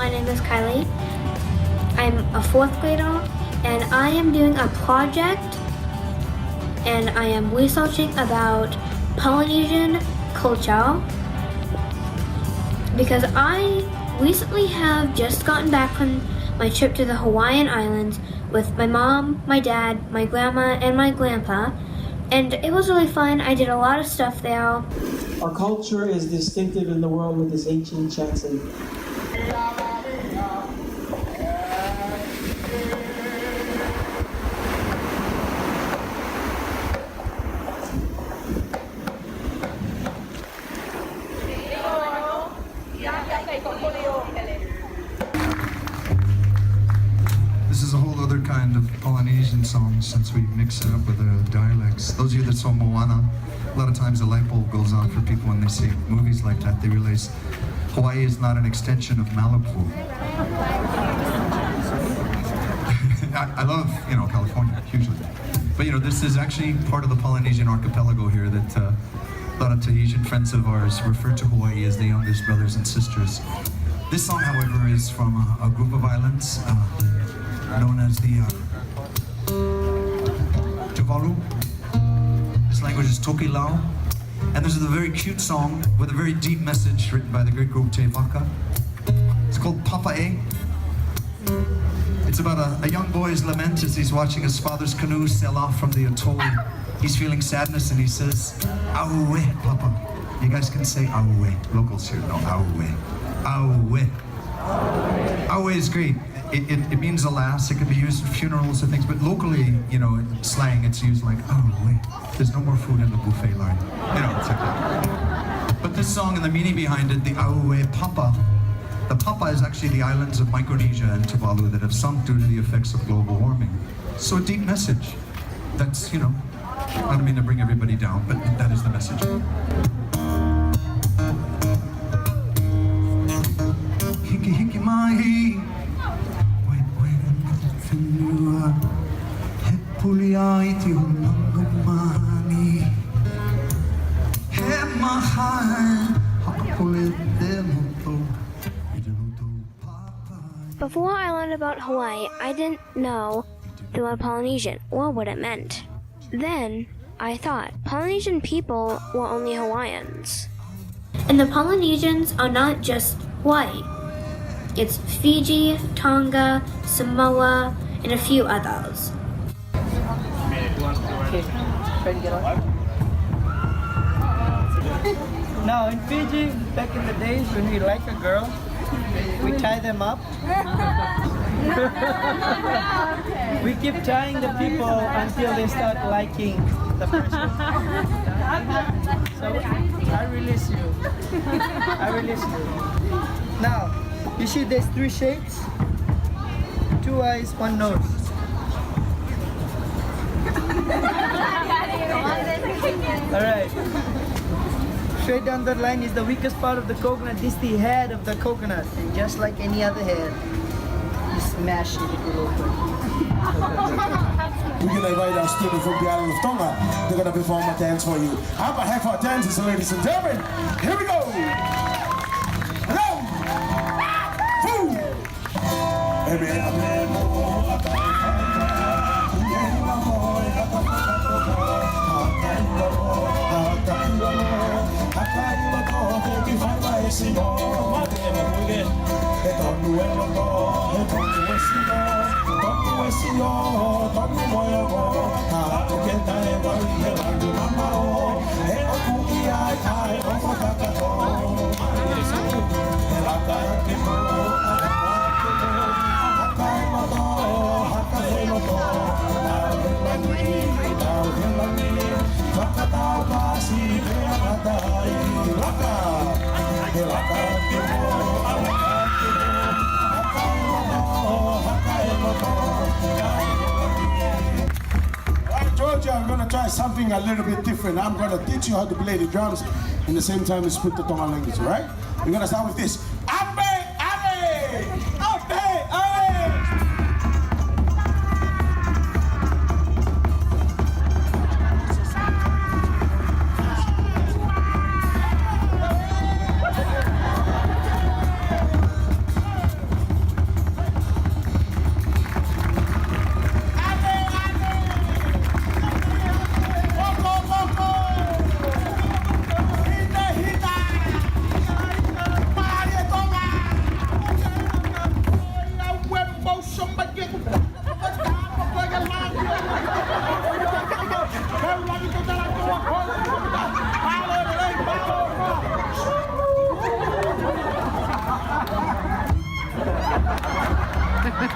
my name is Kylie. I'm a 4th grader and I am doing a project and I am researching about Polynesian culture because I recently have just gotten back from my trip to the Hawaiian Islands with my mom, my dad, my grandma, and my grandpa. And it was really fun. I did a lot of stuff there. Our culture is distinctive in the world with its ancient chants and This is a whole other kind of Polynesian song since we mix it up with the dialects. Those of you that saw Moana, a lot of times a light bulb goes on for people when they see movies like that. They realize Hawaii is not an extension of Malibu. I love, California hugely. But, this is actually part of the Polynesian archipelago here that a lot of Tahitian friends of ours refer to Hawaii as the youngest brothers and sisters. This song, however, is from a group of islands known as the Tuvalu. This language is Tokelau. And this is a very cute song with a very deep message written by the great group Te Waka. It's called Papa'e. It's about a young boy's lament as he's watching his father's canoe sail off from the atoll. He's feeling sadness and he says, "Auwe, Papa." You guys can say "Auwe." Locals here know "Auwe." "Auwe." "Auwe" is great. It means alas. It can be used for funerals and things, but locally, in slang, it's used like, "Oh, wait, there's no more food in the buffet line." It's like that. But this song and the meaning behind it, the "Auwe Papa," the Papa is actually the islands of Micronesia and Tuvalu that have sunk due to the effects of global warming. So a deep message. That's, I don't mean to bring everybody down, but that is the message. Hiki hiki mahi. Before I learned about Hawaii, I didn't know the word Polynesian or what it meant. Then I thought Polynesian people were only Hawaiians. And the Polynesians are not just white. It's Fiji, Tonga, Samoa, and a few others. okay, try to get on. Now in Fiji, back in the days when we like a girl, we tie them up. We keep tying the people until they start liking the person. So I release you. I release you. Now, you see there's 3 shapes? 2 eyes, 1 nose. Alright. Straight down that line is the weakest part of the coconut. This is the head of the coconut. And just like any other head, you smash it open. We're going to invite our student from the island of Tonga. They're going to perform a dance for you. How about half our dancers, ladies and gentlemen? Here we go! Hello! Woo! Georgia, I'm going to try something a little bit different. I'm going to teach you how to play the drums and the same time speak the Tongan language, right? We're going to start with this. Ape, ape! Ape, ape!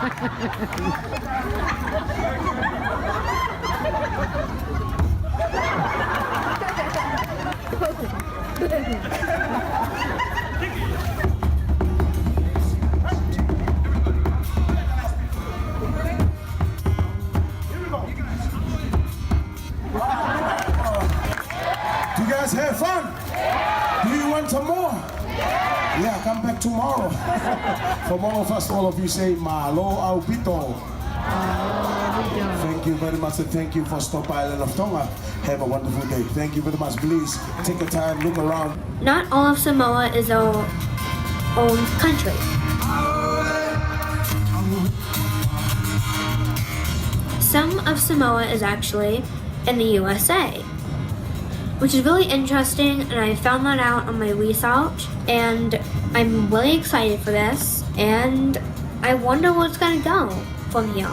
You guys have fun? Do you want some more? Yeah, come back tomorrow. From all of us, all of you say Malo Aupito. Thank you very much, and thank you for Stop Island of Tonga. Have a wonderful day. Thank you very much. Please take a time, look around. Not all of Samoa is our own country. Some of Samoa is actually in the USA, which is really interesting, and I found that out on my research, and I'm really excited for this, and I wonder what's gonna go from here.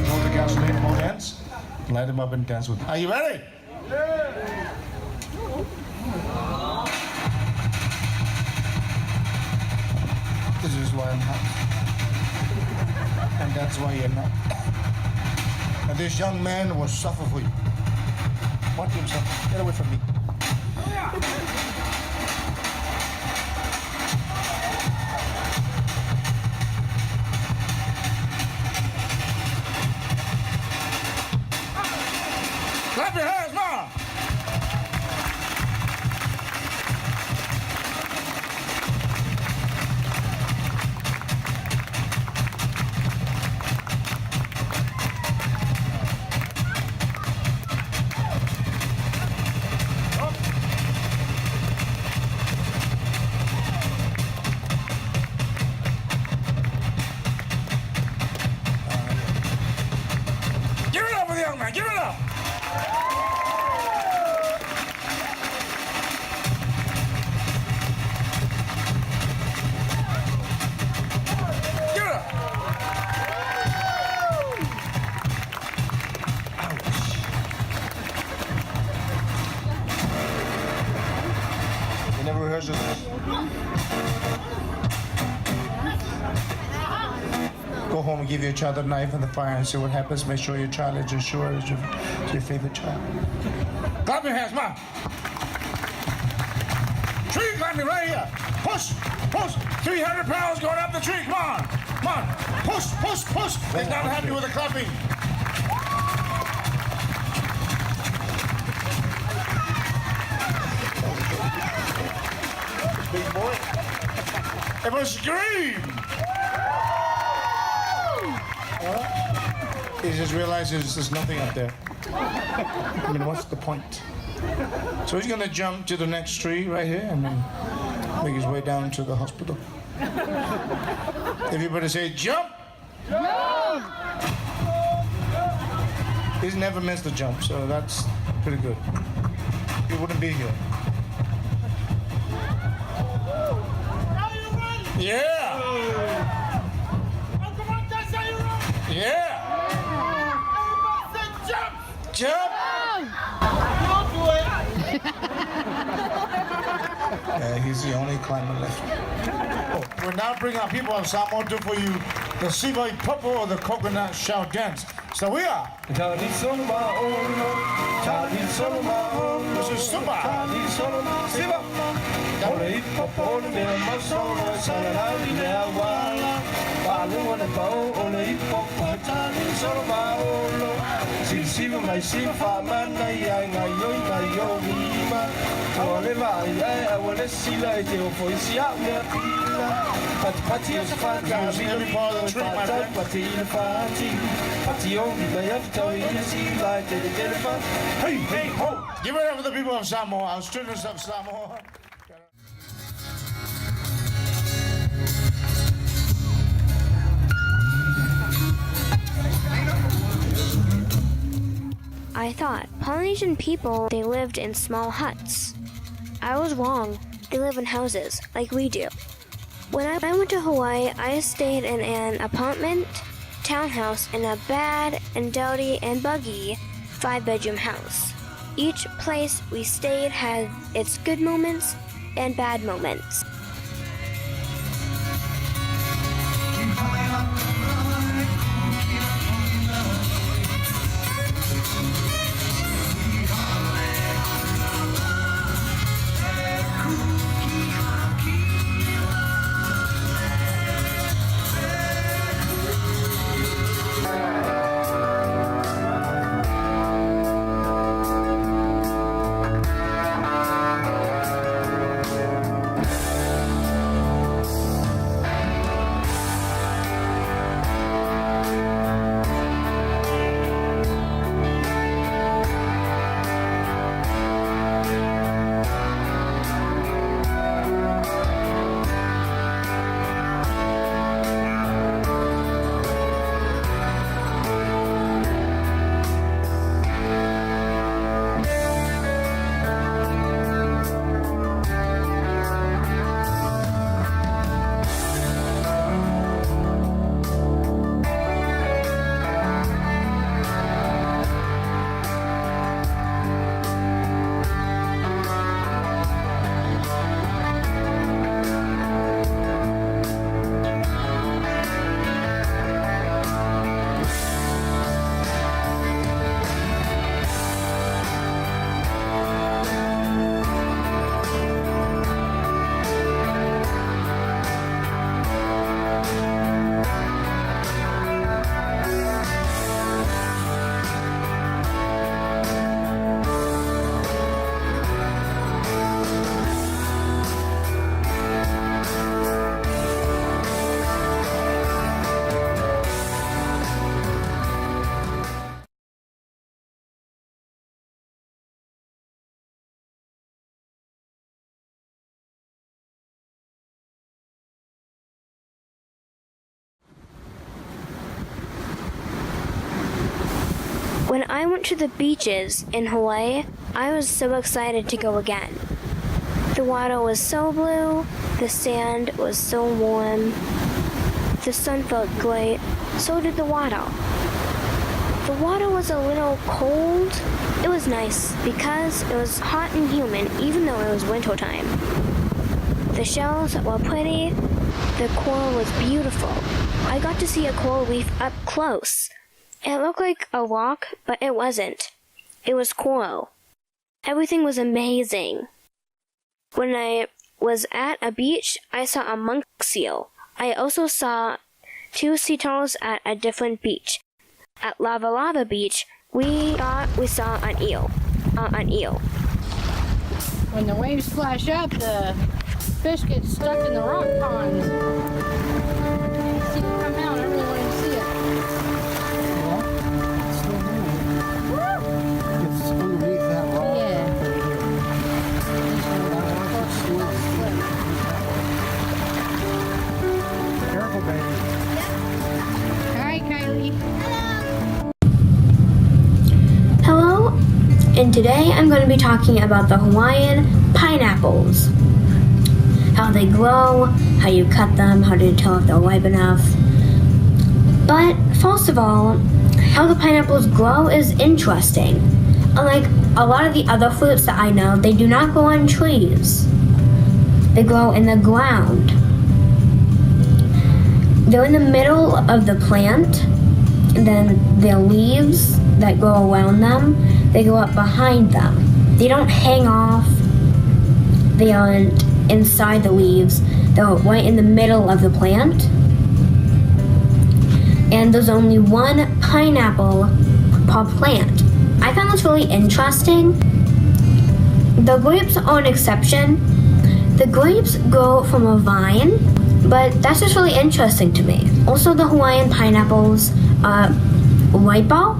Want the guys to make more dance? Light them up and dance with. Are you ready? This is why I'm hot. And that's why you're not. And this young man will suffer for you. Watch him suffer. Get away from me. Clap your hands, Mom! Give it up for the young man, give it up! Give it up! You never rehearsed this? Go home and give your child a knife in the fire and see what happens. Make sure your child is as sure as your favorite child. Clap your hands, Mom. Tree climbing right here. Push, push. 300 pounds going up the tree. Come on, come on. Push, push, push. He's not happy with the clapping. Big boy. Everyone scream. He just realizes there's nothing up there. I mean, what's the point? So he's gonna jump to the next tree right here and then make his way down to the hospital. Everybody say, jump! Jump! He's never missed a jump, so that's pretty good. He wouldn't be here. Yeah! Yeah! Jump! He's the only climber left. Oh, we'll now bring our people of Samoa to for you the Sivai Popo or the coconut shell dance. So we are. This is Supa. Hey, hey, ho! Give it up for the people of Samoa, our students of Samoa. I thought Polynesian people, they lived in small huts. I was wrong. They live in houses, like we do. When I went to Hawaii, I stayed in an apartment, townhouse, in a bad and dirty and buggy 5-bedroom house. Each place we stayed had its good moments and bad moments. When I went to the beaches in Hawaii, I was so excited to go again. The water was so blue, the sand was so warm, the sun felt great, so did the water. The water was a little cold. It was nice because it was hot and humid even though it was winter time. The shells were pretty, the coral was beautiful. I got to see a coral reef up close. It looked like a rock, but it wasn't. It was coral. Everything was amazing. When I was at a beach, I saw a monk seal. I also saw 2 sea turtles at a different beach. At Lava Lava Beach, we thought we saw an eel. When the waves splash up, the fish get stuck in the rock ponds. See it come out, I really wanted to see it. It's underneath that rock. Yeah. Careful, baby. Hi, Kylie. Hello, and today I'm going to be talking about the Hawaiian pineapples. How they grow, how you cut them, how to tell if they're ripe enough. But first of all, how the pineapples grow is interesting. Unlike a lot of the other fruits that I know, they do not grow on trees. They grow in the ground. They're in the middle of the plant, and then their leaves that grow around them, they go up behind them. They don't hang off. They aren't inside the leaves. They're right in the middle of the plant. And there's only one pineapple per plant. I found this really interesting. The grapes are an exception. The grapes grow from a vine, but that's just really interesting to me. Also, the Hawaiian pineapples are riper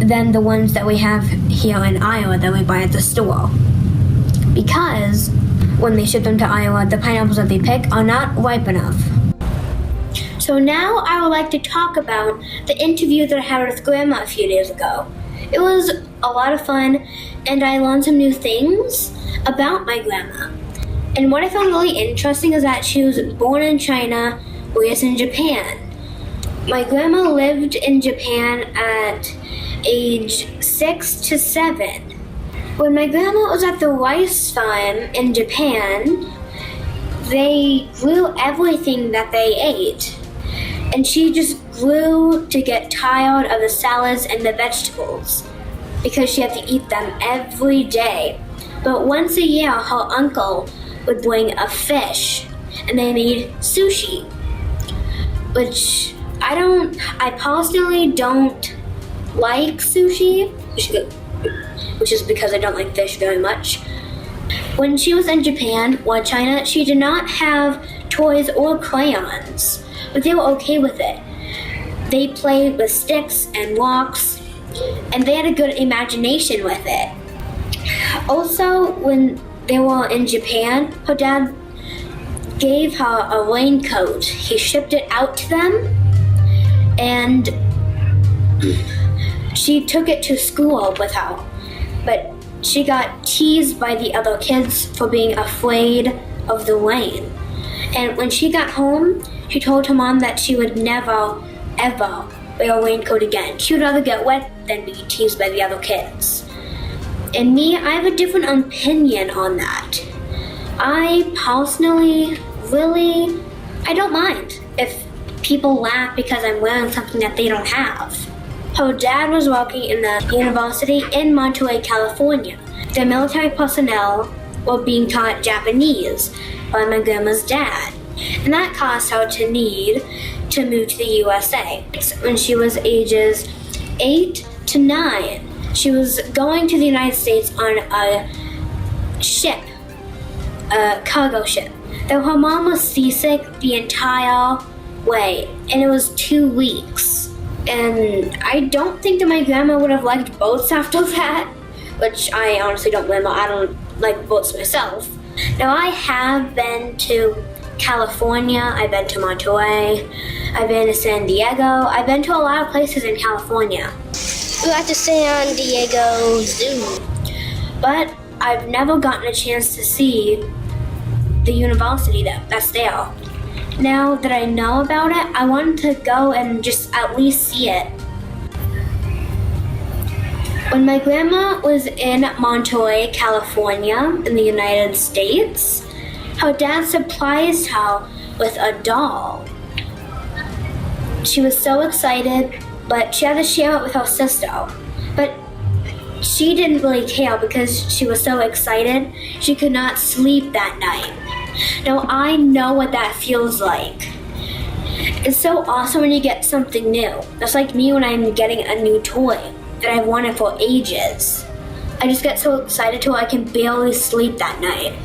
than the ones that we have here in Iowa that we buy at the store. Because when they ship them to Iowa, the pineapples that they pick are not ripe enough. So now I would like to talk about the interview that I had with Grandma a few days ago. It was a lot of fun, and I learned some new things about my grandma. And what I found really interesting is that she was born in China, raised in Japan. My grandma lived in Japan at age 6 to 7. When my grandma was at the rice farm in Japan, they grew everything that they ate. And she just grew to get tired of the salads and the vegetables because she had to eat them every day. But once a year, her uncle would bring a fish and they made sushi, which I personally don't like sushi, which is because I don't like fish very much. When she was in Japan or China, she did not have toys or crayons, but they were okay with it. They played with sticks and rocks, and they had a good imagination with it. Also, when they were in Japan, her dad gave her a raincoat. He shipped it out to them, and she took it to school with her. But she got teased by the other kids for being afraid of the rain. And when she got home, she told her mom that she would never, ever wear a raincoat again. She would rather get wet than be teased by the other kids. And me, I have a different opinion on that. I personally, really, I don't mind if people laugh because I'm wearing something that they don't have. Her dad was working in the university in Monterey, California. The military personnel were being taught Japanese by my grandma's dad. And that caused her to need to move to the USA. When she was ages 8 to 9, she was going to the United States on a ship, a cargo ship. Though her mom was seasick the entire way, and it was 2 weeks. And I don't think that my grandma would have liked boats after that, which I honestly don't blame her. I don't like boats myself. Now, I have been to California, I've been to Monterey, I've been to San Diego, I've been to a lot of places in California. We got to San Diego Zoo. But I've never gotten a chance to see the university that's there. Now that I know about it, I wanted to go and just at least see it. When my grandma was in Monterey, California, in the United States, her dad surprised her with a doll. She was so excited, but she had to share it with her sister. But she didn't really care because she was so excited, she could not sleep that night. Now, I know what that feels like. It's so awesome when you get something new. That's like me when I'm getting a new toy that I've wanted for ages. I just get so excited till I can barely sleep that night.